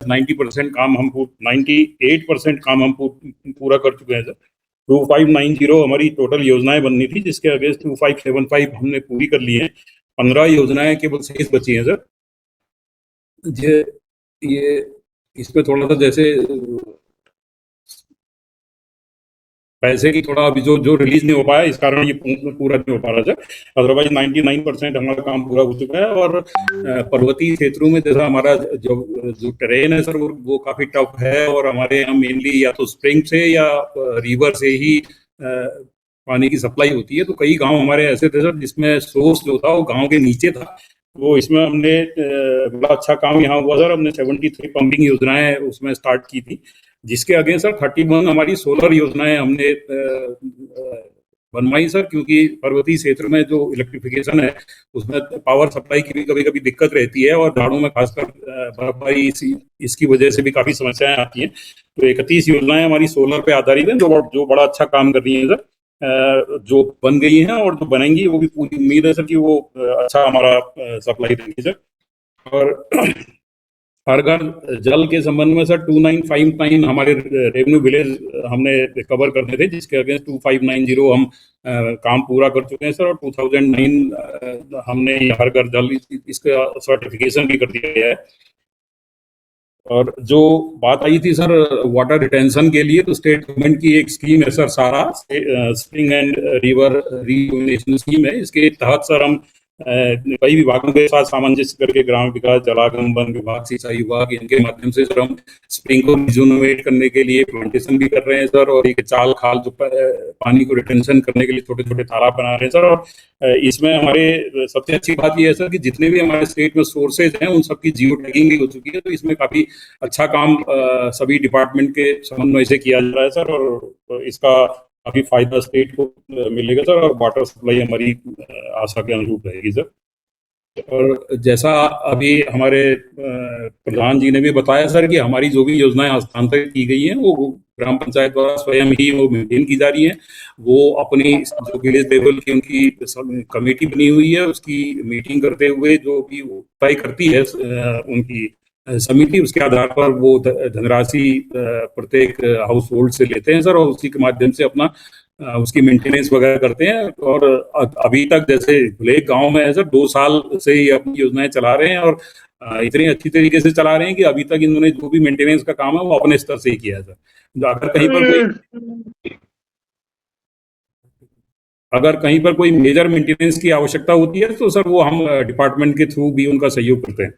90% काम हम 98% काम हम पूरा कर चुके हैं सर। 2590 हमारी टोटल योजनाएं बननी थी, जिसके अगेंस्ट 2575 हमने पूरी कर ली है। 15 योजनाएं केवल शेष बची हैं सर। ये इसमें थोड़ा सा जैसे पैसे की थोड़ा अभी जो रिलीज नहीं हो पाया, इस कारण ये पूरा नहीं हो पा रहा सर। अदरवाइज 99% हमारा काम पूरा हो चुका है। और पर्वतीय क्षेत्रों में जैसा हमारा जो टेरेन है सर, वो काफी टफ है, और हमारे यहाँ मेनली या तो स्प्रिंग से या रिवर से ही पानी की सप्लाई होती है। तो कई गांव हमारे ऐसे थे सर जिसमें सोर्स जो था वो गांव के नीचे था। वो इसमें हमने बड़ा अच्छा काम यहाँ हुआ सर। हमने 73 पंपिंग योजनाएं उसमें स्टार्ट की थी, जिसके अगेंस्ट सर 31 हमारी सोलर योजनाएं हमने बनवाई सर। क्योंकि पर्वतीय क्षेत्र में जो इलेक्ट्रिफिकेशन है उसमें पावर सप्लाई की भी कभी कभी दिक्कत रहती है, और झाड़ों में खासकर बर्फबारी इसकी वजह से भी काफी समस्याएं आती हैं। तो 31 योजनाएं हमारी सोलर पे आधारित हैं, जो बड़ा अच्छा काम कर रही है सर। जो बन गई हैं और जो बनेंगी वो भी पूरी उम्मीद है सर कि वो अच्छा हमारा सप्लाई देंगी सर। और हर घर जल के संबंध में सर 2959 हमारे रेवेन्यू विलेज हमने कवर करने थे, जिसके अगेंस्ट 2590 हम काम पूरा कर चुके हैं सर। और 2009 हमने हर घर जल इसका सर्टिफिकेशन भी कर दिया गया है। और जो बात आई थी सर वाटर रिटेंशन के लिए, तो स्टेट गवर्नमेंट की एक स्कीम है सर, सारा spring and river rejuvenation scheme है। इसके तहत सर हम कई विभागों के साथ सामंजस्य करके ग्राम विकास, जलागम, वन विभाग, सिंचाई विभाग, इनके माध्यम से सर हम स्प्रिंग को रिजुविनेट करने के लिए प्लांटेशन भी कर रहे हैं सर। और एक चाल खाल जो पानी को रिटेंशन करने के लिए छोटे छोटे तालाब बना रहे हैं सर। और इसमें हमारे सबसे अच्छी बात यह है सर कि जितने भी हमारे स्टेट में सोर्सेज हैं उन सबकी जियो टैगिंग भी हो चुकी है। तो इसमें काफी अच्छा काम सभी डिपार्टमेंट के समन्वय से किया जा रहा है सर। और इसका काफी फायदा स्टेट को मिलेगा सर, और वाटर सप्लाई हमारी आशा के अनुरूप रहेगी सर। और जैसा अभी हमारे प्रधान जी ने भी बताया सर कि हमारी जो भी योजनाएं हस्तांतरित की गई हैं वो ग्राम पंचायत द्वारा स्वयं ही वो मेंटेन की जा रही हैं। वो अपनी जो विलेज लेवल की उनकी कमेटी बनी हुई है, उसकी मीटिंग करते हुए जो भी तय करती है उनकी समिति, उसके आधार पर वो धनराशि प्रत्येक हाउस होल्ड से लेते हैं सर, और उसी के माध्यम से अपना उसकी मेंटेनेंस वगैरह करते हैं। और अभी तक जैसे भुलेख गांव में है सर 2 साल से ही अपनी योजनाएं चला रहे हैं, और इतनी अच्छी तरीके से चला रहे हैं कि अभी तक इन्होंने जो भी मेंटेनेंस का काम है वो अपने स्तर से ही किया है सर। अगर कहीं पर कोई मेजर मेंटेनेंस की आवश्यकता होती है तो सर वो हम डिपार्टमेंट के थ्रू भी उनका सहयोग करते हैं।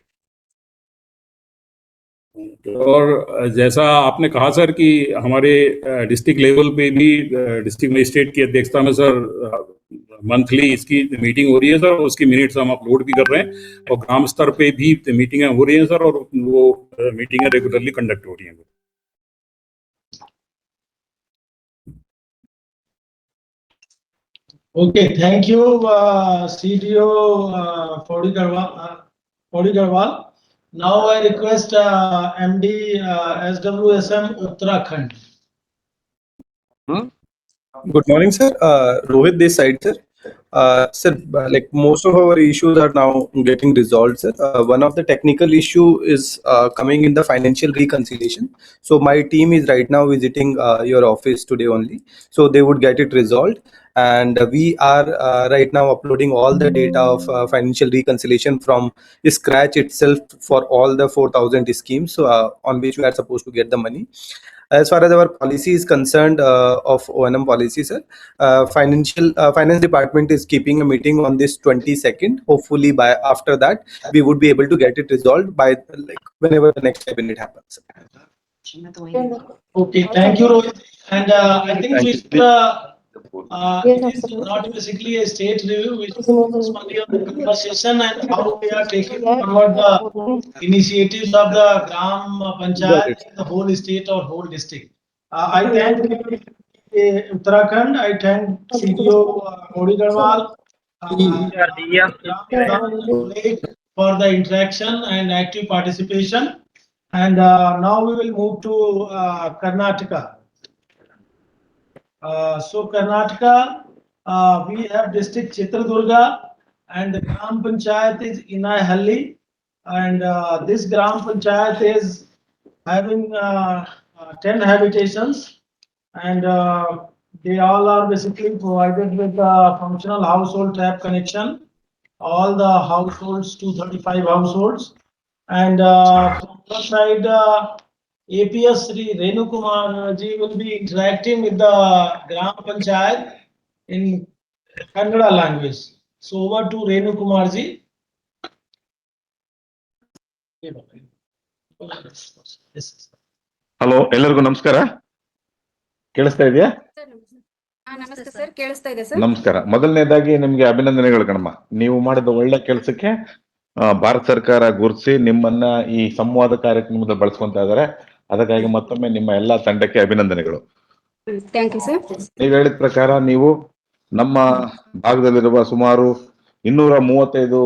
और जैसा आपने कहा सर कि हमारे डिस्ट्रिक्ट लेवल पे भी डिस्ट्रिक्ट मजिस्ट्रेट की अध्यक्षता में सर मंथली इसकी मीटिंग हो रही है सर, उसकी मिनट्स हम अपलोड भी कर रहे हैं। और ग्राम स्तर पे भी मीटिंगें हो रही हैं सर, और वो मीटिंगें रेगुलरली कंडक्ट हो रही हैं। Okay, thank you CDO Pauri Garhwal. Now I request MD SWSM Uttarakhand. Good morning, sir. Rohit this side, sir. Sir, like most of our issues are now getting resolved, sir. One of the technical issue is coming in the financial reconciliation. So my team is right now visiting your office today only. So they would get it resolved. And we are right now uploading all the data of financial reconciliation from scratch itself for all the 4,000 schemes on which we are supposed to get the money. As far as our policy is concerned of O&M policy, sir, finance department is keeping a meeting on this 22nd. Hopefully by after that we would be able to get it resolved by like whenever the next cabinet happens. Okay, thank you, Rohit. And I think it is not basically a state review, which is only on the conversation and how we are taking forward the initiatives of the Gram Panchayat, the whole state or whole district. I thank Uttarakhand, I thank CDO Pauri Garhwal for the interaction and active participation. And now we will move to Karnataka. So Karnataka, we have district Chitradurga, and the Gram Panchayat is Inaihalli, and this Gram Panchayat is having 10 habitations, and they all are basically provided with a functional household tap connection. All the households, 235 households, and from the side, APS Sri Renu Kumar ji will be interacting with the Gram Panchayat in Kannada language. So over to Renu Kumar ji. Yes. Hello, ಎಲ್ಲರಿಗೂ ನಮಸ್ಕಾರ. ಕೇಳಿಸ್ತಾ ಇದೆಯಾ? ನಮಸ್ತೆ sir, ಕೇಳಿಸ್ತಾ ಇದೆ sir. ನಮಸ್ಕಾರ. ಮೊದಲನೇದಾಗಿ ನಿಮ್ಗೆ ಅಭಿನಂದನೆಗಳು ಕಣಮ್ಮ. ನೀವು ಮಾಡಿದ ಒಳ್ಳೆ ಕೆಲಸಕ್ಕೆ ಭಾರತ ಸರ್ಕಾರ ಗುರುತಿಸಿ ನಿಮ್ಮನ್ನ ಈ ಸಂವಾದ ಕಾರ್ಯಕ್ರಮದಲ್ಲಿ ಬಳಸ್ಕೊಂತಾ ಇದ್ದಾರೆ. ಅದಕ್ಕಾಗಿ ಮತ್ತೊಮ್ಮೆ ನಿಮ್ಮ ಎಲ್ಲಾ ತಂಡಕ್ಕೆ ಅಭಿನಂದನೆಗಳು. Thank you sir. ನೀವು ಹೇಳಿದ ಪ್ರಕಾರ ನೀವು ನಮ್ಮ ಭಾಗದಲ್ಲಿರುವ ಸುಮಾರು 235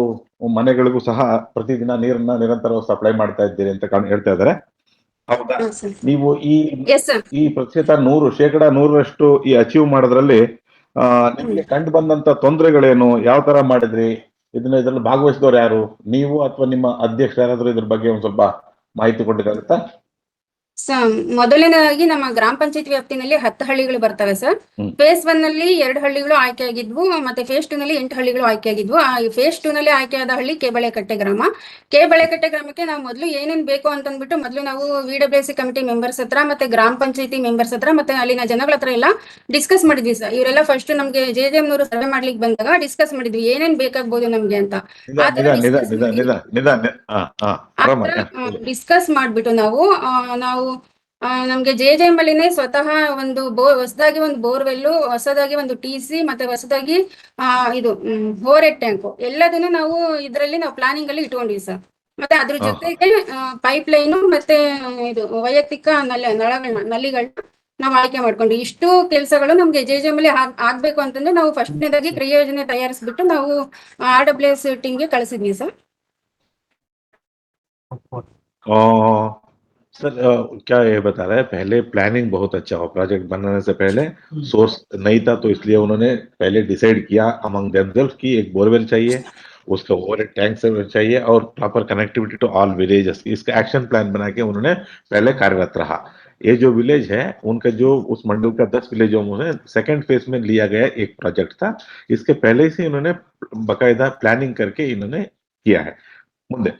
ಮನೆಗಳಿಗೂ ಸಹ ಪ್ರತಿದಿನ ನೀರನ್ನ ನಿರಂತರವಾಗಿ ಸಪ್ಲೈ ಮಾಡ್ತಾ ಇದ್ದೀರಿ ಅಂತ ಹೇಳ್ತಾ ಇದ್ದಾರೆ. ಹೌದಾ? ನೀವು ಈ ಪ್ರತಿಶತ 100% ಈ ಅಚೀವ್ ಮಾಡೋದ್ರಲ್ಲಿ ನಿಮ್ಗೆ ಕಂಡು ಬಂದಂತ ತೊಂದರೆಗಳೇನು, ಯಾವ ತರ ಮಾಡಿದ್ರಿ, ಇದ್ರಲ್ಲಿ ಭಾಗವಹಿಸಿದವ್ರು ಯಾರು, ನೀವು ಅಥವಾ ನಿಮ್ಮ ಅಧ್ಯಕ್ಷ ಯಾರಾದ್ರೂ ಇದ್ರ ಬಗ್ಗೆ ಒಂದ್ ಸ್ವಲ್ಪ ಮಾಹಿತಿ ಕೊಡ್ಲಿಕ್ಕಾಗುತ್ತಾ? ಮೊದಲನೇದಾಗಿ ನಮ್ಮ ಗ್ರಾಮ ಪಂಚಾಯತ್ ವ್ಯಾಪ್ತಿನಲ್ಲಿ 10 ಹಳ್ಳಿಗಳು ಬರ್ತವೆ ಸರ್. ಫೇಸ್ 1 ನಲ್ಲಿ 2 ಹಳ್ಳಿಗಳು ಆಯ್ಕೆಯಾಗಿದ್ವು, ಮತ್ತೆ ಫೇಸ್ 2 ನಲ್ಲಿ 8 ಹಳ್ಳಿಗಳು ಆಯ್ಕೆಯಾಗಿದ್ವು. ಆ ಫೇಸ್ 2 ನಲ್ಲಿ ಆಯ್ಕೆಯಾದ ಹಳ್ಳಿ ಕೆಬಳೆಕಟ್ಟೆ ಗ್ರಾಮ. ಕೆಬಳೆಕಟ್ಟೆ ಗ್ರಾಮಕ್ಕೆ ನಾವು ಮೊದಲು ಏನೇನ್ ಬೇಕು ಅಂತಂದ್ಬಿಟ್ಟು ಮೊದಲು ನಾವು VWC ಕಮಿಟಿ ಮೆಂಬರ್ಸ್ ಹತ್ರ ಮತ್ತೆ ಗ್ರಾಮ ಪಂಚಾಯತಿ ಮೆಂಬರ್ಸ್ ಹತ್ರ ಮತ್ತೆ ಅಲ್ಲಿನ ಜನಗಳ ಹತ್ರ ಎಲ್ಲ ಡಿಸ್ಕಸ್ ಮಾಡಿದ್ವಿ ಸರ್. ಇವರೆಲ್ಲ ಫಸ್ಟ್ ನಮ್ಗೆ JJM ಸರ್ವೆ ಮಾಡ್ಲಿಕ್ಕೆ ಬಂದಾಗ ಡಿಸ್ಕಸ್ ಮಾಡಿದ್ವಿ ಏನೇನ್ ಬೇಕಾಗ್ಬೋದು ನಮ್ಗೆ ಅಂತ. ಡಿಸ್ಕಸ್ ಮಾಡ್ಬಿಟ್ಟು ನಾವು ನಮ್ಗೆ JJM ಅಲ್ಲಿನೇ ಸ್ವತಃ ಒಂದು ಹೊಸದಾಗಿ ಒಂದು ಬೋರ್ವೆಲ್, ಹೊಸದಾಗಿ ಒಂದು TC, ಮತ್ತೆ ಹೊಸದಾಗಿ ಇದು ಓವರ್ಹೆಡ್ ಟ್ಯಾಂಕ್ ಎಲ್ಲದನ್ನು ನಾವು ಪ್ಲಾನಿಂಗ್ ಅಲ್ಲಿ ಇಟ್ಕೊಂಡ್ವಿ ಸರ್. ಮತ್ತೆ ಅದ್ರ ಜೊತೆಗೆ ಪೈಪ್ ಲೈನು ಮತ್ತೆ ಇದು ವೈಯಕ್ತಿಕ ನಲ್ಲಿಗಳನ್ನ ನಾವು ಆಯ್ಕೆ ಮಾಡ್ಕೊಂಡ್ವಿ. ಇಷ್ಟು ಕೆಲಸಗಳು ನಮ್ಗೆ JJM ಅಲ್ಲಿ ಆಗ್ಬೇಕು ಅಂತಂದ್ರೆ ನಾವು ಫಸ್ಟ್ನೇದಾಗಿ ಕ್ರಿಯಾ ಯೋಜನೆ ತಯಾರಿಸ್ಬಿಟ್ಟು ನಾವು RWS ಟೀಮ್ಗೆ ಕಳಿಸಿದ್ವಿ ಸರ್. सर क्या ये बता रहे हैं, पहले प्लानिंग बहुत अच्छा हो, प्रोजेक्ट बनाने से पहले सोर्स नहीं था तो इसलिए उन्होंने पहले डिसाइड किया अमंग देमसेल्फ कि एक बोरवेल चाहिए, उसका ओवरहेड टैंक चाहिए और proper connectivity to all villages. इसका एक्शन प्लान बना के उन्होंने पहले कार्यरत रहा। ये जो विलेज है उनका जो उस मंडल का 10 विलेजों में सेकंड फेज में लिया गया एक प्रोजेक्ट था। इसके पहले से इन्होंने बाकायदा प्लानिंग करके इन्होंने किया है। ಮುಂದೆ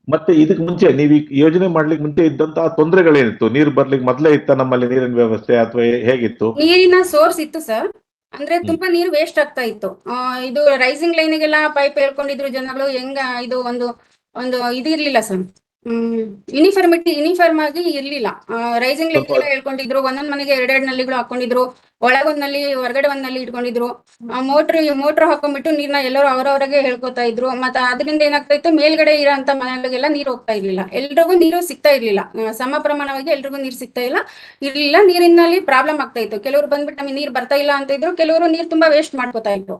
ಮತ್ತೆ ಇದಕ್ಕೆ ಮುಂಚೆ ನೀವು ಈ ಯೋಜನೆ ಮಾಡ್ಲಿಕ್ಕೆ ಮುಂಚೆ ಇದ್ದಂತಹ ತೊಂದರೆಗಳೇನಿತ್ತು? ನೀರು ಬರ್ಲಿಕ್ಕೆ ಮೊದಲೇ ಇತ್ತ ನಮ್ಮಲ್ಲಿ ನೀರಿನ ವ್ಯವಸ್ಥೆ ಅಥವಾ ಹೇಗಿತ್ತು? ನೀರಿನ ಸೋರ್ಸ್ ಇತ್ತು ಸರ್, ಅಂದ್ರೆ ತುಂಬಾ ನೀರು ವೇಸ್ಟ್ ಆಗ್ತಾ ಇತ್ತು. ಇದು ರೈಸಿಂಗ್ ಲೈನ್ಗೆಲ್ಲ ಪೈಪ್ ಹೇಳ್ಕೊಂಡಿದ್ರು ಜನಗಳು. ಇದು ಒಂದು ಇದಿರ್ಲಿಲ್ಲ ಸರ್, ಯೂನಿಫಾರ್ಮ್ ಆಗಿ ಇರ್ಲಿಲ್ಲ. ರೈಸಿಂಗ್ ಲೈನ್ ಎಲ್ಲ ಹೇಳ್ಕೊಂಡಿದ್ರು, ಒಂದೊಂದ್ ಮನೆಗೆ 2 ನಲ್ಲಿಗಳು ಹಾಕೊಂಡಿದ್ರು, ಒಳಗೊಂದ್ ನಲ್ಲಿ ಹೊರಗಡೆ ಒಂದ್ ನಲ್ಲಿ ಇಟ್ಕೊಂಡಿದ್ರು. ಮೋಟರ್ ಹಾಕೊಂಡ್ಬಿಟ್ಟು ನೀರ್ನ ಎಲ್ಲರೂ ಅವರವರಿಗೆ ಹೇಳ್ಕೊತಾ ಇದ್ರು. ಮತ್ತೆ ಅದರಿಂದ ಏನಾಗ್ತಾ ಇತ್ತು, ಮೇಲ್ಗಡೆ ಇರೋಂತ ಮನೆಗಳಿಗೆಲ್ಲ ನೀರು ಹೋಗ್ತಾ ಇರ್ಲಿಲ್ಲ, ಎಲ್ರಿಗೂ ನೀರು ಸಿಗ್ತಾ ಇರ್ಲಿಲ್ಲ, ಸಮ ಪ್ರಮಾಣವಾಗಿ ಎಲ್ರಿಗೂ ನೀರು ಸಿಗ್ತಾ ಇರ್ಲಿಲ್ಲ. ನೀರಿನಲ್ಲಿ ಪ್ರಾಬ್ಲಮ್ ಆಗ್ತಾ ಇತ್ತು. ಕೆಲವರು ಬಂದ್ಬಿಟ್ಟು ನಮಗೆ ನೀರ್ ಬರ್ತಾ ಇಲ್ಲ ಅಂತ ಇದ್ರು, ಕೆಲವರು ನೀರ್ ತುಂಬಾ ವೇಸ್ಟ್ ಮಾಡ್ಕೋತಾ ಇದ್ರು.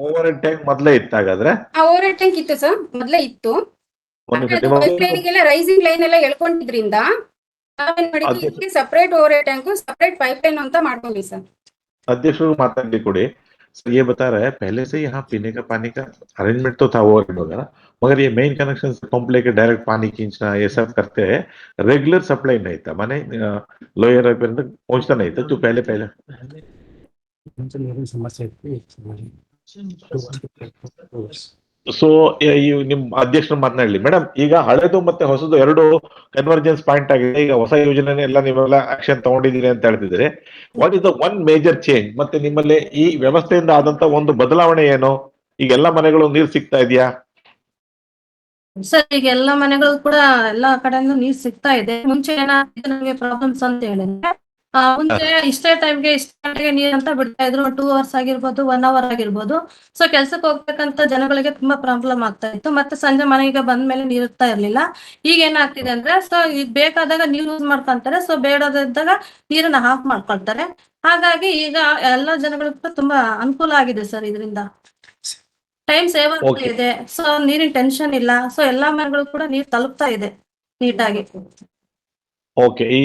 ಓವರ್ಹೆಡ್ ಟ್ಯಾಂಕ್ ಮೊದಲೇ ಇತ್ತು ಹಾಗಾದ್ರೆ? ಓವರ್ಹೆಡ್ ಟ್ಯಾಂಕ್ ಇತ್ತು ಸರ್, ಮೊದಲೇ ಇತ್ತು. ಪೈಪ್ ಲೈನ್ಗೆಲ್ಲ ರೈಸಿಂಗ್ ಲೈನ್ ಎಲ್ಲ ಹೇಳ್ಕೊಂಡಿದ್ರಿಂದ ನಾವೇನ್ ಮಾಡಿದ್ವಿ, separate overhead tank, separate pipe line ಅಂತ ಮಾಡ್ಕೊಂಡ್ವಿ ಸರ್. अध्यक्ष माता कोड़ी ये बता रहा है पहले से यहाँ पीने का पानी का अरेंजमेंट तो था ओवरहेड वगैरह, मगर ये मेन कनेक्शन से पंप लेके डायरेक्ट पानी खींचना ये सब करते हैं, रेगुलर सप्लाई नहीं था, माने लोअर तक पहुंचता नहीं था। तो पहले ಸೊ ನಿಮ್ ಅಧ್ಯಕ್ಷರು ಮಾತನಾಡಲಿ. ಮೇಡಮ್, ಈಗ ಹಳೆದು ಮತ್ತೆ ಹೊಸದು 2 ಕನ್ವರ್ಜೆನ್ಸ್ ಪಾಯಿಂಟ್ ಆಗಿದೆ. ಈಗ ಹೊಸ ಯೋಜನೆ ಎಲ್ಲ ನೀವೆಲ್ಲ ಆಕ್ಷನ್ ತಗೊಂಡಿದ್ದೀರಿ ಅಂತ ಹೇಳ್ತಿದ್ದೀರಿ. What is the one major change? ಮತ್ತೆ ನಿಮ್ಮಲ್ಲಿ ಈ ವ್ಯವಸ್ಥೆಯಿಂದ ಆದಂತ ಒಂದು ಬದಲಾವಣೆ ಏನು? ಈಗ ಎಲ್ಲ ಮನೆಗಳು ನೀರು ಸಿಗ್ತಾ ಇದೆಯಾ ಸರ್? ಈಗ ಎಲ್ಲ ಮನೆಗಳು ಕೂಡ ಎಲ್ಲಾ ಕಡೆಯಿಂದ ನೀರ್ ಸಿಗ್ತಾ ಇದೆ. ಮುಂಚೆ ಏನಾಗ್ತಿದೆ ನಮಗೆ ಪ್ರಾಬ್ಲಮ್ಸ್ ಅಂತ ಹೇಳಿದ್ರೆ, ಮುಂಚೆ ಇಷ್ಟೇ ಟೈಮ್ಗೆ ಇಷ್ಟೇ ನೀರ್ ಅಂತ ಬಿಡ್ತಾ ಇದ್ರು. 2 ಅವರ್ಸ್ ಆಗಿರ್ಬೋದು, 1 ಅವರ್ ಆಗಿರ್ಬೋದು. ಸೊ ಕೆಲ್ಸಕ್ಕೆ ಹೋಗ್ಬೇಕಂತ ಜನಗಳಿಗೆ ತುಂಬಾ ಪ್ರಾಬ್ಲಮ್ ಆಗ್ತಾ ಇತ್ತು. ಮತ್ತೆ ಸಂಜೆ ಮನೆಗೆ ಬಂದ್ಮೇಲೆ ನೀರ್ ಇರ್ತಾ ಇರ್ಲಿಲ್ಲ. ಈಗ ಏನಾಗ್ತಿದೆ ಅಂದ್ರೆ, ಸೊ ಈಗ ಬೇಕಾದಾಗ ನೀರ್ ಯೂಸ್ ಮಾಡ್ಕೊಂತಾರೆ, ಸೊ ಬೇಡದಿದ್ದಾಗ ನೀರನ್ನ ಆಫ್ ಮಾಡ್ಕೊಳ್ತಾರೆ. ಹಾಗಾಗಿ ಈಗ ಎಲ್ಲಾ ಜನಗಳಿಗೂ ತುಂಬಾ ಅನುಕೂಲ ಆಗಿದೆ ಸರ್. ಇದರಿಂದ ಟೈಮ್ ಸೇವ್ ಆಗ್ತಾ ಇದೆ. ಸೊ ನೀರಿನ ಟೆನ್ಷನ್ ಇಲ್ಲ. ಸೊ ಎಲ್ಲಾ ಮನೆಗಳು ಕೂಡ ನೀರ್ ತಲುಪ್ತಾ ಇದೆ ನೀಟಾಗಿ. ಓಕೆ. ಈ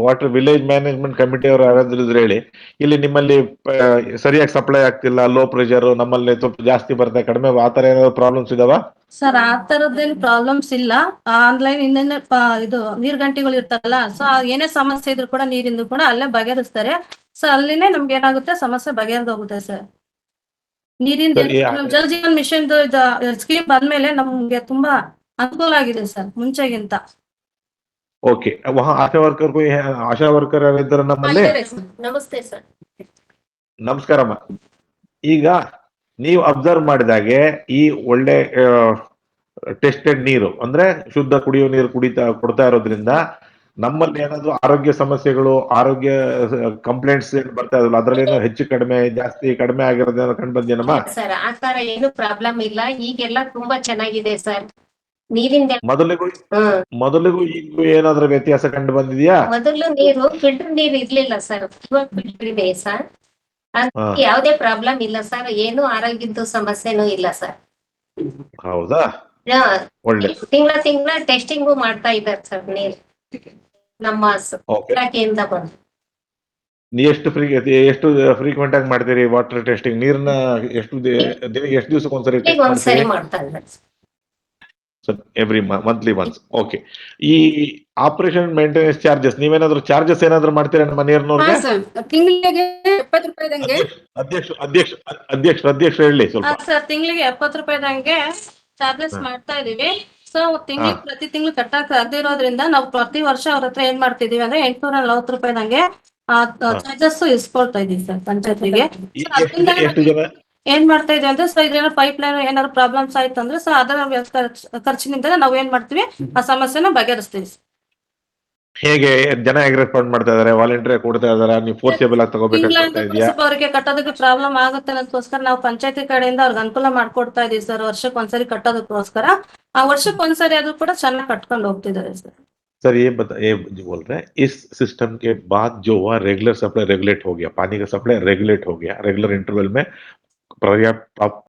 ವಾಟರ್ ವಿಲೇಜ್ ಮ್ಯಾನೇಜ್ಮೆಂಟ್ ಕಮಿಟಿ ಅವರು ಯಾರಾದ್ರೂ ಇದ್ರೆ ಹೇಳಿ, ಇಲ್ಲಿ ನಿಮ್ಮಲ್ಲಿ ಸರಿಯಾಗಿ ಸಪ್ಲೈ ಆಗ್ತಿಲ್ಲ, ಲೋ ಪ್ರೆಷರ್, ನಮ್ಮಲ್ಲಿ ಸ್ವಲ್ಪ ಜಾಸ್ತಿ ಬರುತ್ತೆ, ಕಡಿಮೆ, ಆ ತರ ಏನಾದ್ರು ಪ್ರಾಬ್ಲಮ್ಸ್ ಇದಾವ? ಸರ್ ಆ ತರದ್ದೇನು ಪ್ರಾಬ್ಲಮ್ಸ್ ಇಲ್ಲ. ಆನ್ಲೈನ್ ಇನ್ನೇನು ಇದು ನೀರ್ ಗಂಟೆಗಳು ಇರ್ತಾರಲ್ಲ, ಸೊ ಏನೇ ಸಮಸ್ಯೆ ಇದ್ರು ಕೂಡ ನೀರಿಂದು ಕೂಡ ಅಲ್ಲೇ ಬಗೆಹರಿಸ್ತಾರೆ. ಸೊ ಅಲ್ಲಿನೇ ನಮ್ಗೆ ಏನಾಗುತ್ತೆ, ಸಮಸ್ಯೆ ಬಗೆಹರಿದೋಗುತ್ತೆ ಸರ್. ನೀರಿನ sir, Jal Jeevan Mission scheme ಬಂದ್ಮೇಲೆ ನಮ್ಗೆ ತುಂಬಾ ಅನುಕೂಲ ಆಗಿದೆ ಸರ್ ಮುಂಚೆಗಿಂತ. Okay. ASHA worker ASHA worker ಇದ್ದಾರೆ ನಮ್ಮಲ್ಲಿ. ನಮಸ್ತೆ ಸರ್. ನಮಸ್ಕಾರಮ್ಮ. ಈಗ ನೀವು ಅಬ್ಸರ್ವ್ ಮಾಡಿದಾಗೆ ಈ ಒಳ್ಳೆ ಟೆಸ್ಟೆಡ್ ನೀರು ಅಂದ್ರೆ ಶುದ್ಧ ಕುಡಿಯುವ ನೀರು ಕೊಡ್ತಾ ಇರೋದ್ರಿಂದ ನಮ್ಮಲ್ಲಿ ಏನಾದ್ರು ಆರೋಗ್ಯ ಸಮಸ್ಯೆಗಳು, ಆರೋಗ್ಯ ಕಂಪ್ಲೇಂಟ್ಸ್ ಬರ್ತಾ ಇರಲ್ಲ, ಅದ್ರಲ್ಲಿ ಏನೋ ಹೆಚ್ಚು ಕಡಿಮೆ, ಜಾಸ್ತಿ ಕಡಿಮೆ ಆಗಿರೋದೇನೋ ಕಂಡು ಬಂದೇನಮ್ಮ? ಸರ್ ಆ ತರ ಏನು ಪ್ರಾಬ್ಲಮ್ ಇಲ್ಲ, ಈಗೆಲ್ಲ ತುಂಬಾ ಚೆನ್ನಾಗಿದೆ ಸರ್ ನೀರಿಂದ. ಮೊದಲಿಗೂ ಈಗ ಏನಾದ್ರೂ ವ್ಯತ್ಯಾಸ ಕಂಡು ಬಂದಿದ್ಯಾ? ಮೊದಲು ನೀರು ಫಿಲ್ಟರ್ ನೀರು ಇರ್ಲಿಲ್ಲ ಸರ್, ಇವಾಗ ಫಿಲ್ಟರ್ ಇದೆ ಸರ್. ಯಾವುದೇ ಪ್ರಾಬ್ಲಮ್ ಇಲ್ಲ ಸರ್, ಏನು ಆರೋಗ್ಯದ ಸಮಸ್ಯೆನೂ ಇಲ್ಲ ಸರ್. ಹೌದಾ? ಒಳ್ಳೆ. ತಿಂಗಳ ಟೆಸ್ಟಿಂಗು ಮಾಡ್ತಾ ಇದ್ದಾರೆ ಸರ್ ನೀರು ನಮ್ಮ ಇಲಾಖೆಯಿಂದ ಬಂದು. ಎಷ್ಟು ಫ್ರೀಕ್ವೆಂಟ್ ಆಗಿ ಮಾಡ್ತೀರಿ ವಾಟರ್ ಟೆಸ್ಟಿಂಗ್? ನೀರ್ನ ಎಷ್ಟು ದಿವಸಕ್ಕೆ ಒಂದ್ಸರಿ ಮಾಡ್ತಾ ಇದ್ದಾರೆ ಎವ್ರಿ ಮಂತ್ಲಿ ಒನ್ಸ್. ಓಕೆ. ಈ ಆಪರೇಷನ್ ಮೇಂಟೆನೆನ್ಸ್ ಚಾರ್ಜಸ್ ನೀವೇನಾದ್ರು ಚಾರ್ಜಸ್ ಏನಾದ್ರು ಮಾಡ್ತೀರಾ ನಮ್ಮ ನೀರಿನವ್ರಿಗೆ? ತಿಂಗಳಿಗೆ 70 ರೂಪಾಯಿದಂಗೆ. ಅಧ್ಯಕ್ಷ ಹೇಳಿ ಸ್ವಲ್ಪ. ಸರ್ ತಿಂಗಳಿಗೆ 70 ರೂಪಾಯಿದಂಗೆ ಚಾರ್ಜಸ್ ಮಾಡ್ತಾ ಇದೀವಿ. ಸೊ ತಿಂಗಳಿಗೆ ಪ್ರತಿ ತಿಂಗಳು ಕಟ್ಟಕ್ ಆಗದಿರೋದ್ರಿಂದ ನಾವು ಪ್ರತಿ ವರ್ಷ ಅವ್ರ ಹತ್ರ ಏನ್ ಮಾಡ್ತಿದೀವಿ ಅಂದ್ರೆ 840 ರೂಪಾಯಿದಂಗೆ ಚಾರ್ಜಸ್ ಇಸ್ಕೊಳ್ತಾ ಇದೀವಿ ಸರ್ ಪಂಚಾಯತಿಗೆ. ಏನ್ ಮಾಡ್ತಾ ಇದೀವಿ ಅಂದ್ರೆ, ಸೊ ಇದೇನೋ ಪೈಪ್ ಲೈನ್ ಏನಾದ್ರು ಪ್ರಾಬ್ಲಮ್ಸ್ ಆಯ್ತು ಅಂದ್ರೆ, ಸೊ ಅದರ ಖರ್ಚಿನಿಂದ ನಾವ್ ಏನ್ ಮಾಡ್ತೀವಿ, ಆ ಸಮಸ್ಯೆನ ಬಗೆಹರಿಸ್ತೀವಿ. ಹೇಗೆ ಜನ ಹೇಗೆ ರೆಸ್ಪಾಂಡ್ ಮಾಡ್ತಾ ಇದಾರೆ? ವಾಲಂಟಿಯರ್ ಕೊಡ್ತಾ ಇದಾರ? ನೀವು ಫೋರ್ಸೇಬಲ್ ಆಗಿ ತಗೋಬೇಕಂತ ಇದೆಯಾ? ಅವ್ರಿಗೆ ಕಟ್ಟೋದಕ್ಕೆ ಪ್ರಾಬ್ಲಮ್ ಆಗುತ್ತೆ ಅನ್ನೋದಕ್ಕೋಸ್ಕರ ನಾವು ಪಂಚಾಯತಿ ಕಡೆಯಿಂದ ಅವ್ರಿಗೆ ಅನುಕೂಲ ಮಾಡ್ಕೊಡ್ತಾ ಇದೀವಿ ಸರ್. ವರ್ಷಕ್ಕೆ ಒಂದ್ಸರಿ ಕಟ್ಟೋದಕ್ಕೋಸ್ಕರ ಆ ವರ್ಷಕ್ಕೆ ಒಂದ್ಸರಿ ಆದ್ರೂ ಕೂಡ ಚೆನ್ನಾಗಿ ಕಟ್ಕೊಂಡು ಹೋಗ್ತಿದ್ದಾರೆ सर। सर ये जो बोल रहे हैं, इस सिस्टम के बाद जो हुआ, रेगुलर सप्लाई रेगुलेट हो गया, पानी का सप्लाई रेगुलेट हो गया, रेगुलर इंटरवल में पर्याप्त